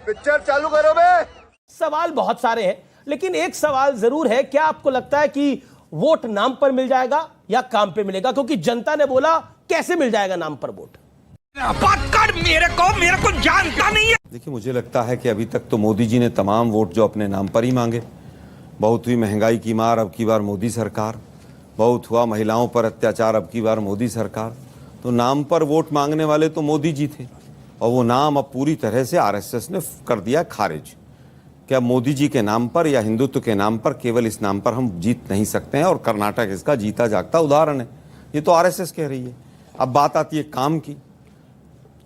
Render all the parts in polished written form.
Picture चालू करो बे। सवाल बहुत सारे हैं, लेकिन एक सवाल जरूर है, क्या आपको लगता है कि वोट नाम पर मिल जाएगा या काम पे मिलेगा? क्योंकि जनता ने बोला कैसे मिल जाएगा नाम पर वोट। मेरे को जानता नहीं है। देखिए, मुझे लगता है कि अभी तक तो मोदी जी ने तमाम वोट जो अपने नाम पर ही मांगे। बहुत हुई महंगाई की मार, अब की बार मोदी सरकार। बहुत हुआ महिलाओं पर अत्याचार, अब की बार मोदी सरकार। तो नाम पर वोट मांगने वाले तो मोदी जी थे, और वो नाम अब पूरी तरह से आरएसएस ने कर दिया खारिज। क्या मोदी जी के नाम पर या हिंदुत्व के नाम पर, केवल इस नाम पर हम जीत नहीं सकते हैं, और कर्नाटक इसका जीता जागता उदाहरण है। ये तो आरएसएस कह रही है। अब बात आती है काम की।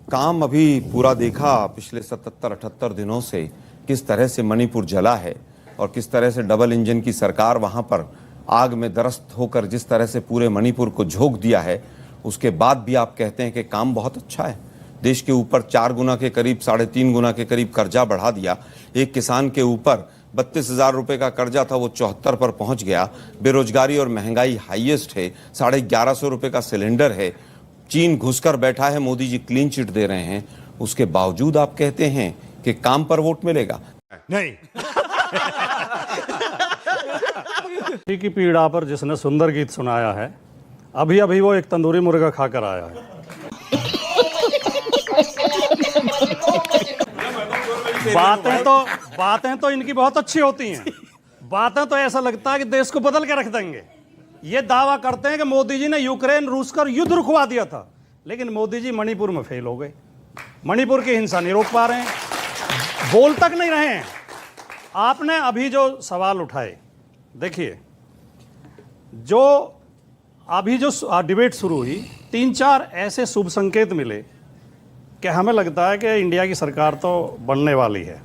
काम अभी पूरा देखा पिछले 77-78 दिनों से किस तरह से मणिपुर जला है, और किस तरह से डबल इंजन की सरकार वहां पर आग में दरस्त होकर जिस तरह से पूरे मणिपुर को झोंक दिया है। उसके बाद भी आप कहते हैं कि काम बहुत अच्छा है। देश के ऊपर 4 गुना के करीब, 3.5 गुना के करीब कर्जा बढ़ा दिया। एक किसान के ऊपर 32,000 रुपए का कर्जा था, वो 74 पर पहुंच गया। बेरोजगारी और महंगाई हाईएस्ट है। 1150 रुपए का सिलेंडर है। चीन घुसकर बैठा है, मोदी जी क्लीन चिट दे रहे हैं। उसके बावजूद आप कहते हैं कि काम पर वोट मिलेगा? नहीं। की पीड़ा पर जिसने सुंदर गीत सुनाया है, अभी अभी वो एक तंदूरी मुर्गा खाकर आया है। बातें तो इनकी बहुत अच्छी होती हैं। बातें तो ऐसा लगता है कि देश को बदल के रख देंगे। ये दावा करते हैं कि मोदी जी ने यूक्रेन रूस का युद्ध रुकवा दिया था, लेकिन मोदी जी मणिपुर में फेल हो गए। मणिपुर की हिंसा नहीं रोक पा रहे हैं, बोल तक नहीं रहे हैं। आपने अभी जो सवाल उठाए, देखिए, जो अभी जो डिबेट शुरू हुई, 3-4 ऐसे शुभ संकेत मिले कि हमें लगता है कि इंडिया की सरकार तो बनने वाली है।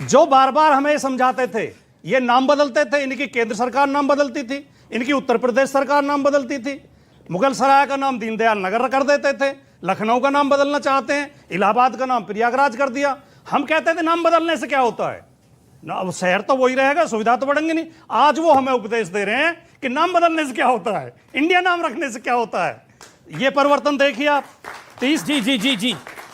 जो बार बार हमें समझाते थे, ये नाम बदलते थे, इनकी केंद्र सरकार नाम बदलती थी, इनकी उत्तर प्रदेश सरकार नाम बदलती थी, मुगल सराय का नाम दीनदयाल नगर कर देते थे, लखनऊ का नाम बदलना चाहते हैं, इलाहाबाद का नाम प्रयागराज कर दिया। हम कहते थे नाम बदलने से क्या होता है, ना शहर तो वही रहेगा, सुविधा तो बढ़ेंगे नहीं। आज वो हमें उपदेश दे रहे हैं कि नाम बदलने से क्या होता है, इंडिया नाम रखने से क्या होता है। ये परिवर्तन देखिए आप।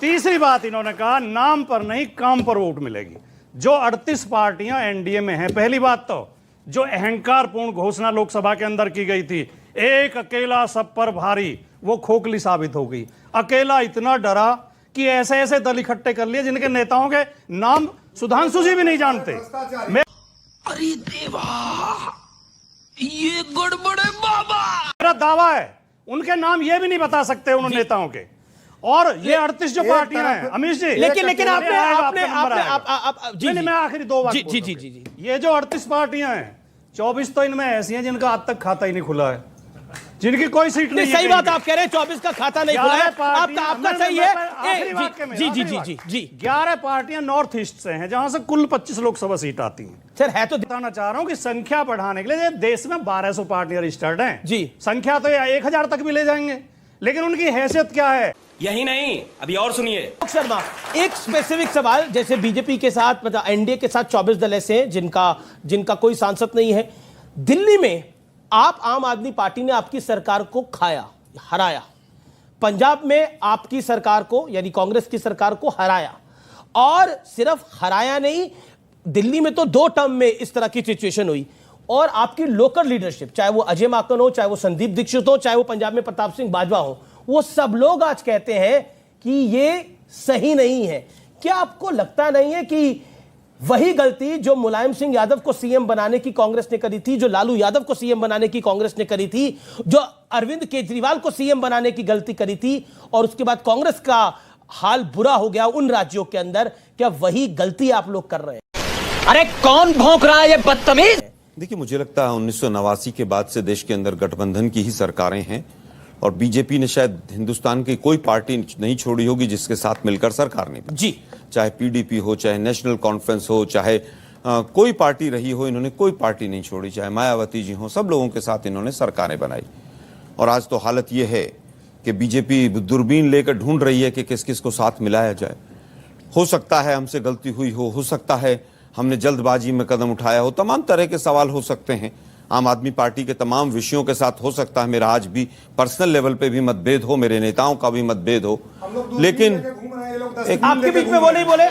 तीसरी बात इन्होंने कहा, नाम पर नहीं काम पर वोट मिलेगी। जो 38 पार्टियां एनडीए में हैं, पहली बात तो जो अहंकारपूर्ण घोषणा लोकसभा के अंदर की गई थी, एक अकेला सब पर भारी, वो खोखली साबित हो गई। अकेला इतना डरा कि ऐसे ऐसे दल इकट्ठे कर लिए जिनके नेताओं के नाम सुधांशु जी भी नहीं जानते। अरे देवा, ये गड़बड़ है बाबा। मेरा दावा है उनके नाम ये भी नहीं बता सकते उन नेताओं के। और ये 38 जो पार्टियां हैं, अमीश जी, लेकिन आपने मैं आखिरी 2 बात जी, ये जो 38 पार्टियां हैं, 24 तो इनमें ऐसी हैं जिनका आज तक खाता ही नहीं खुला है, जिनकी कोई सीट नहीं है। सही बात आप कह रहे हैं, 24 का खाता नहीं खुला है, आपका सही है। जी 11 पार्टियां नॉर्थ ईस्ट से हैं, जहां से कुल 25 लोकसभा सीट आती हैं। सर है तो बताना चाह रहा हूं कि संख्या बढ़ाने के लिए देश में 1200 पार्टियां रजिस्टर्ड हैं जी। संख्या तो 1000 तक भी ले जाएंगे, लेकिन उनकी हैसियत क्या है? यही नहीं, अभी और सुनिए। शर्मा, एक स्पेसिफिक सवाल, जैसे बीजेपी के साथ, मतलब एनडीए के साथ 24 दल ऐसे हैं जिनका कोई सांसद नहीं है। दिल्ली में आप आम आदमी पार्टी ने आपकी सरकार को हराया। पंजाब में आपकी सरकार को, यानी कांग्रेस की सरकार को हराया, और सिर्फ हराया नहीं, दिल्ली में तो 2 टर्म में इस तरह की सिचुएशन हुई। और आपकी लोकल लीडरशिप, चाहे वो अजय माकन हो, चाहे वो संदीप दीक्षित हो, चाहे वो पंजाब में प्रताप सिंह बाजवा हो, वो सब लोग आज कहते हैं कि ये सही नहीं है। क्या आपको लगता नहीं है कि वही गलती जो मुलायम सिंह यादव को सीएम बनाने की कांग्रेस ने करी थी, जो लालू यादव को सीएम बनाने की कांग्रेस ने करी थी, जो अरविंद केजरीवाल को सीएम बनाने की गलती करी थी, और उसके बाद कांग्रेस का हाल बुरा हो गया उन राज्यों के अंदर, क्या वही गलती आप लोग कर रहे हैं? अरे कौन भौंक रहा है ये बदतमीज? देखिए, मुझे लगता है 1989 के बाद से देश के अंदर गठबंधन की ही सरकारें हैं, और बीजेपी ने शायद हिंदुस्तान की कोई पार्टी नहीं छोड़ी होगी जिसके साथ मिलकर सरकार नहीं बनी। जी, चाहे पीडीपी हो, चाहे नेशनल कॉन्फ्रेंस हो, चाहे कोई पार्टी रही हो, इन्होंने कोई पार्टी नहीं छोड़ी। चाहे मायावती जी हो, सब लोगों के साथ इन्होंने सरकारें बनाई। और आज तो हालत यह है कि बीजेपी दूरबीन लेकर ढूंढ रही है कि किस किस को साथ मिलाया जाए। हो सकता है हमसे गलती हुई हो सकता है हमने जल्दबाजी में कदम उठाया हो, तमाम तरह के सवाल हो सकते हैं। आम आदमी पार्टी के तमाम विषयों के साथ हो सकता है मेरा आज भी पर्सनल लेवल पे भी मतभेद हो, मेरे नेताओं का भी मतभेद हो, लेकिन आपके बीच में वो नहीं बोले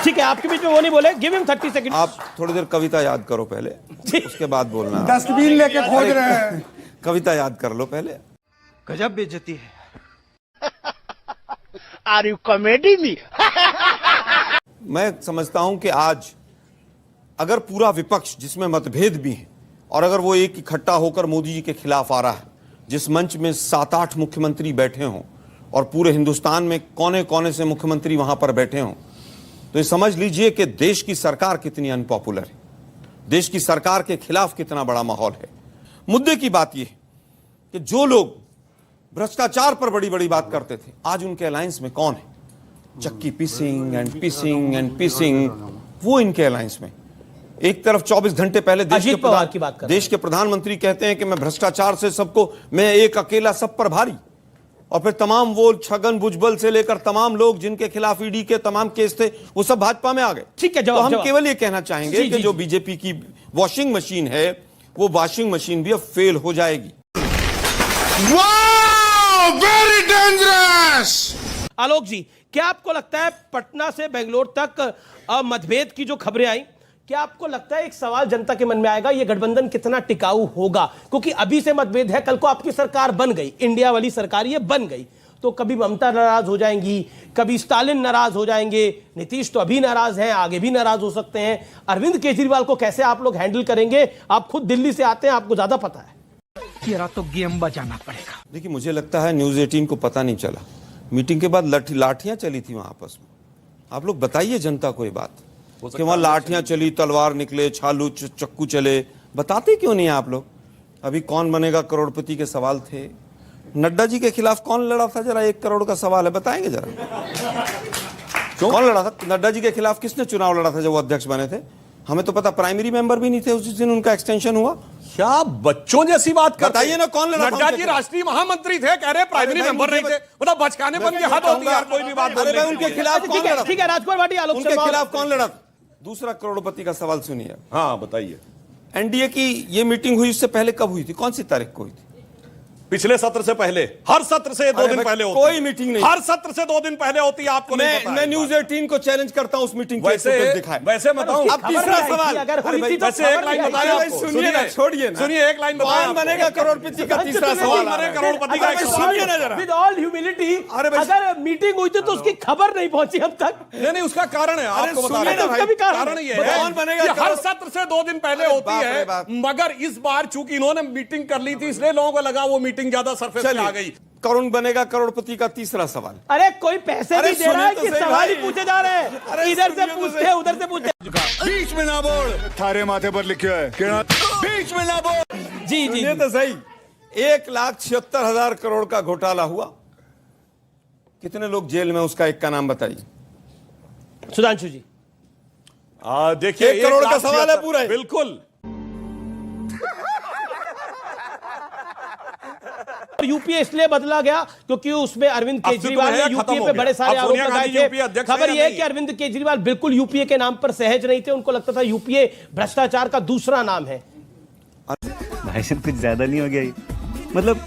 ठीक है, आपके बीच में वो नहीं बोले। Give him 30 second. आप थोड़ी देर कविता याद करो पहले, उसके बाद बोलना। डस्टबिन लेके खोज रहे हैं। कविता याद कर लो पहले। गजब बेइज्जती है। Are you comedy me? मैं समझता हूं कि आज अगर पूरा विपक्ष जिसमें मतभेद भी है और अगर वो एक इकट्ठा होकर मोदी जी के खिलाफ आ रहा है, जिस मंच में 7-8 मुख्यमंत्री बैठे हों और पूरे हिंदुस्तान में कोने कोने से मुख्यमंत्री वहां पर बैठे हों, तो ये समझ लीजिए कि देश की सरकार कितनी अनपॉपुलर है, देश की सरकार के खिलाफ कितना बड़ा माहौल है। मुद्दे की बात यह है कि जो लोग भ्रष्टाचार पर बड़ी बड़ी बात करते थे, आज उनके अलायंस में कौन है? चक्की पिसिंग एंड पिसिंग एंड पिसिंग, वो इनके अलायंस में। एक तरफ 24 घंटे पहले देश के प्रधानमंत्री कहते हैं कि मैं भ्रष्टाचार से सबको, मैं एक अकेला सब पर भारी, और फिर तमाम वो छगन भुजबल से लेकर तमाम लोग जिनके खिलाफ ईडी के तमाम केस थे वो सब भाजपा में आ गए। ठीक है, तो हम केवल ये कहना चाहेंगे कि जो बीजेपी की वॉशिंग मशीन है, वो वॉशिंग मशीन भी अब फेल हो जाएगी। Very dangerous. आलोक जी, क्या आपको लगता है पटना से बेंगलोर तक मतभेद की जो खबरें आई, क्या आपको लगता है एक सवाल जनता के मन में आएगा, ये गठबंधन कितना टिकाऊ होगा? क्योंकि अभी से मतभेद है, कल को आपकी सरकार बन गई, इंडिया वाली सरकार ये बन गई, तो कभी ममता नाराज हो जाएंगी, कभी स्टालिन नाराज हो जाएंगे, नीतीश तो अभी नाराज हैं, आगे भी नाराज हो सकते हैं। अरविंद केजरीवाल को कैसे आप लोग हैंडल करेंगे? आप खुद दिल्ली से आते हैं, आपको ज्यादा पता है। तेरा तो गेम बजाना पड़ेगा। देखिए, मुझे लगता है न्यूज 18 को पता नहीं चला, मीटिंग के बाद लाठियां चली थी वहां आपस में। आप लोग बताइए जनता को ये बात कि वहां लाठियां चली, तलवार निकले, छालू चक्कू चले, बताते क्यों नहीं आप लोग? अभी कौन बनेगा करोड़पति के सवाल थे, नड्डा जी के खिलाफ कौन लड़ा था? जरा 1 करोड़ का सवाल है, बताएंगे जरा कौन लड़ा था? नड्डा जी के खिलाफ किसने चुनाव लड़ा था जब वो अध्यक्ष बने थे? हमें तो पता, प्राइमरी मेंबर भी नहीं थे उस दिन उनका एक्सटेंशन हुआ। क्या बच्चों जैसी बात करते? बताइए ना कौन लड़ा था? नड्डा जी राष्ट्रीय महामंत्री थे, कह रहे प्राइमरी मेंबर नहीं थे, मतलब बचकाने बन के हद होती है यार कोई भी बात बोलने की। उनके खिलाफ कौन लड़ा? ठीक है, राजकुमार भाटी, आलोक उनके खिलाफ कौन लड़ा? दूसरा करोड़पति का सवाल सुनिए। हाँ बताइए। एनडीए की ये मीटिंग हुई, उससे पहले कब हुई थी? कौन सी तारीख को हुई थी? पिछले सत्र से पहले, हर सत्र से 2 दिन पहले होती है। कोई मीटिंग नहीं, हर सत्र से 2 दिन पहले होती है। आपको नहीं पता? मैं न्यूज 18 को चैलेंज करता हूं उस मीटिंग वैसे मैं बताऊं। अब तीसरा सवाल, वैसे एक लाइन बताया, सुनिए ना, छोड़िए ना, सुनिए एक लाइन बताया। कौन बनेगा करोड़पति का तीसरा सवाल? करोड़पति का सुनिए ना जरा। विद ऑल ह्यूमिलिटी, अगर मीटिंग हुई थी तो उसकी खबर नहीं पहुंची अब तक। नहीं, उसका कारण है, आपको बता रहे हैं। कारण ये है कौन बनेगा? हर सत्र से 2 दिन पहले होती है, मगर इस बार चूंकि इन्होंने मीटिंग कर ली थी, इसलिए लोगों को लगा वो मीटिंग ज्यादा सरफेस आ गई। कौन बनेगा करोड़पति का तीसरा सवाल? अरे कोई पैसे भी दे रहा है कि तो सवाल ही पूछे जा रहे हैं? इधर से पूछते हैं, उधर से पूछते हैं। बीच में ना बोल, थारे माथे पर लिखा है बीच में ना बोल। जी जी ये तो सही। 1,76,000 करोड़ का घोटाला हुआ, कितने लोग जेल में? उसका एक का नाम बताइए। सुधांशु जी, देखिए 1 करोड़ का सवाल है पूरा। बिल्कुल। यूपीए इसलिए बदला गया क्योंकि उसमें अरविंद केजरीवाल ने यूपीए पे बड़े सारे आरोप लगाए थे। खबर यह है कि अरविंद केजरीवाल बिल्कुल यूपीए के नाम पर सहज नहीं थे, उनको लगता था यूपीए भ्रष्टाचार का दूसरा नाम है। भाई साहब कुछ ज्यादा नहीं हो गया ये? मतलब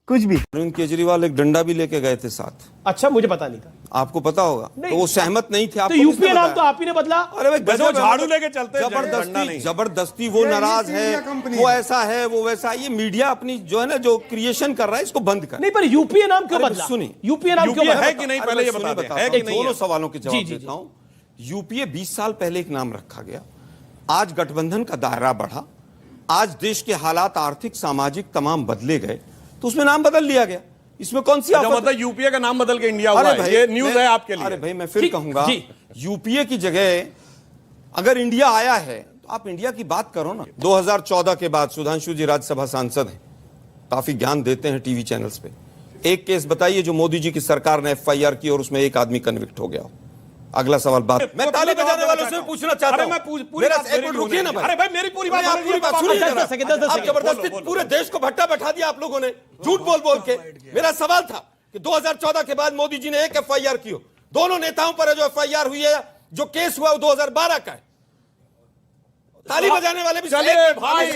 कुछ भी। अरविंद केजरीवाल एक डंडा भी लेके गए थे साथ। अच्छा, मुझे पता नहीं था। आपको पता होगा, तो वो सहमत नहीं थे। तो यूपीए नाम तो आप ही ने बदला। अरे भाई, झाड़ू लेके चलते हैं, जबरदस्ती वो नाराज है, वो ऐसा है, वो वैसा। ये मीडिया अपनी जो है ना, जो क्रिएशन कर रहा है, इसको बंद कर। नहीं, पर यूपीए नाम क्यों बदला? सुनिए, यूपीए नाम क्यों है कि नहीं, पहले ये बता दें। दोनों सवालों के जवाब देता हूं। यूपीए 20 साल पहले एक नाम रखा गया, आज गठबंधन का दायरा बढ़ा, आज देश के हालात आर्थिक सामाजिक तमाम बदले गए, तो उसमें नाम बदल लिया गया। इसमें कौन सी मतलब यूपीए का नाम बदल के इंडिया हुआ है? ये न्यूज है आपके लिए। अरे भाई, मैं फिर कहूंगा, यूपीए की जगह अगर इंडिया आया है तो आप इंडिया की बात करो ना। 2014 के बाद सुधांशु जी राज्यसभा सांसद हैं, काफी ज्ञान देते हैं टीवी चैनल्स पे। एक केस बताइए जो मोदी जी की सरकार ने FIR की और उसमें एक आदमी कन्विक्ट हो गया हो। अगला सवाल बात, मैं ताली बजाने वालों से पूछना चाहता हूं। रुकिए ना भाई। अरे भाई, मेरी पूरी बात सुनिए। आप जबरदस्ती पूरे देश को भट्टा बैठा दिया आप लोगों ने, झूठ बोल बोल के। मेरा सवाल था कि 2014 के बाद मोदी जी ने एक FIR की हो, दोनों नेताओं पर जो FIR हुई है, जो केस हुआ वो 2012 का है। ताली बजाने वाले भी चलिए भाई,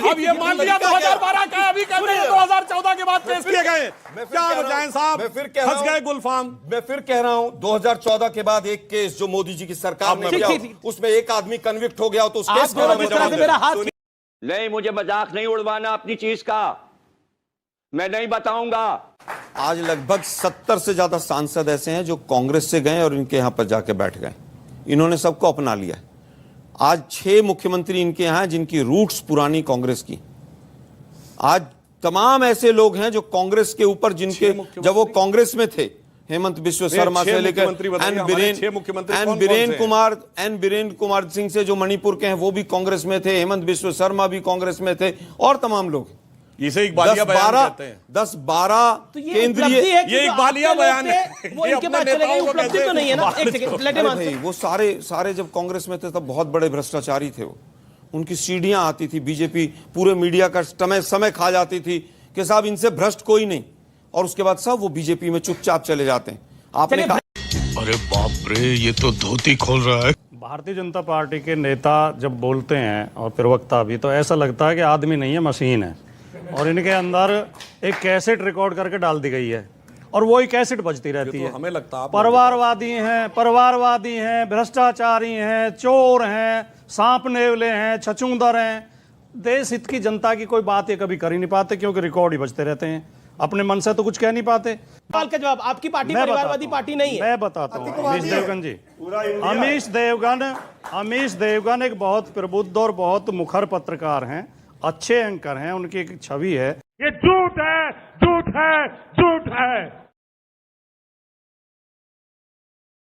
अब ये मान लिया 2012 का, अभी कहते हैं 2014 के बाद पेश किए गए। क्या बजाएं साहब, मैं फिर कह रहा फंस हूं, गए गुलफाम। मैं फिर कह रहा हूं 2014 के बाद एक केस जो मोदी जी की सरकार ने किया, उसमें एक आदमी कन्विक्ट हो गया हो तो उस केस आप जिस तरह से मेरा हाथ नहीं, मुझे मजाक नहीं उड़वाना अपनी चीज का, मैं नहीं बताऊंगा। आज लगभग 70 से ज्यादा सांसद ऐसे हैं जो कांग्रेस से गए और इनके यहां पर जाके बैठ गए। इन्होंने सबको अपना लिया। आज 6 मुख्यमंत्री इनके यहां हैं जिनकी रूट्स पुरानी कांग्रेस की। आज तमाम ऐसे लोग हैं जो कांग्रेस के ऊपर, जिनके जब वो कांग्रेस में थे, हेमंत बिश्व शर्मा से लेकर एन बीरेन कुमार सिंह से जो मणिपुर के हैं वो भी कांग्रेस में थे, हेमंत बिश्व शर्मा भी कांग्रेस में थे, और तमाम लोग। इसे इकबालिया बयान कहते हैं। 10-12 केंद्रीय, ये इकबालिया बयान है। वो इनके पास चले गए, उपलब्धि तो नहीं है ना। एक सेकंड, लेट हिम आंसर। वो सारे जब कांग्रेस में थे तब बहुत बड़े भ्रष्टाचारी थे वो। उनकी सीढ़ियां आती थी, बीजेपी पूरे मीडिया का समय खा जाती थी कि साहब इनसे भ्रष्ट कोई नहीं, और उसके बाद सब वो बीजेपी में चुपचाप चले जाते हैं। आपने कहा अरे बाप रे, ये तो धोती खोल रहा है। भारतीय जनता पार्टी के नेता जब बोलते हैं और प्रवक्ता भी, तो ऐसा लगता है कि आदमी नहीं है, मशीन है, और इनके अंदर एक कैसेट रिकॉर्ड करके डाल दी गई है और वही कैसेट बजती रहती है। हमें लगता है परिवारवादी हैं, भ्रष्टाचारी हैं, चोर हैं, सांप नेवले हैं, छछूंदर हैं। देश हित की जनता की कोई बात ये कभी कर ही नहीं पाते, क्योंकि रिकॉर्ड ही बजते रहते हैं। अपने मन से तो कुछ कह नहीं पाते। सवाल का जवाब, आपकी पार्टी परिवारवादी पार्टी नहीं है। मैं बताता हूँ अमीश देवगन जी। अमीश देवगन एक बहुत प्रबुद्ध और बहुत मुखर पत्रकार हैं, अच्छे एंकर हैं, उनकी एक छवि है। ये झूठ है, झूठ है, झूठ है।